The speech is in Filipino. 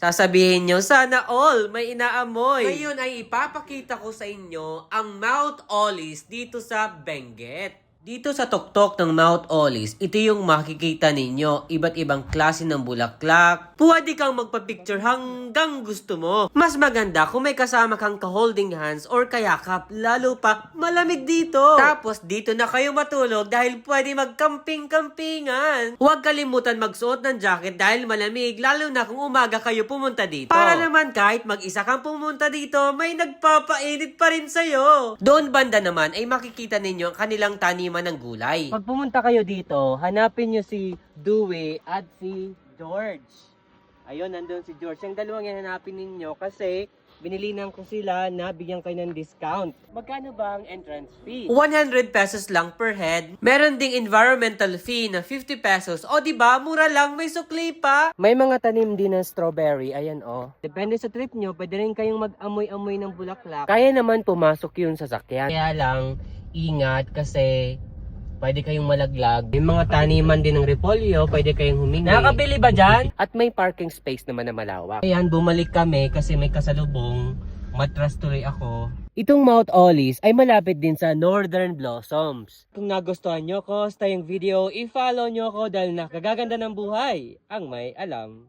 Sasabihin nyo, sana all may inaamoy. Ngayon ay ipapakita ko sa inyo ang Mount Olis dito sa Benguet. Dito sa tuktok ng Mount Olis, ito yung makikita ninyo. Iba't ibang klase ng bulaklak. Pwede kang magpa-picture hanggang gusto mo. Mas maganda kung may kasama kang ka-holding hands or kayakap. Lalo pa, malamig dito. Tapos dito na kayo matulog dahil pwede mag-camping-campingan. Huwag kalimutan magsuot ng jacket dahil malamig. Lalo na kung umaga kayo pumunta dito. Para naman kahit mag-isa kang pumunta dito, may nagpapainit pa rin sa'yo. Doon banda naman ay makikita ninyo ang kanilang taniman ng gulay. Pag pumunta kayo dito, hanapin nyo si Dewey at si George. Ayun, nandun si George. Yung dalawang yan hanapin ninyo kasi binilinan ko sila na bigyan kayo ng discount. Magkano ba ang entrance fee? 100 pesos lang per head. Meron ding environmental fee na 50 pesos. O diba, mura lang, may sukli pa. May mga tanim din ng strawberry. Ayan o. Depende sa trip nyo, pwede rin kayong mag-amoy-amoy ng bulaklak. Kaya naman pumasok yun sa sakyan. Kaya lang, ingat kasi pwede kayong malaglag. May mga taniman din ng repolyo, pwede kayong humingi. Nakakabili ba dyan? At may parking space naman na malawak. Ayan, bumalik kami kasi may kasalubong. Matras tuloy ako. Itong Mount Olis ay malapit din sa Northern Blossoms. Kung nagustuhan nyo ko sa tayong video, i-follow nyo ako dahil nakagaganda ng buhay ang may alam.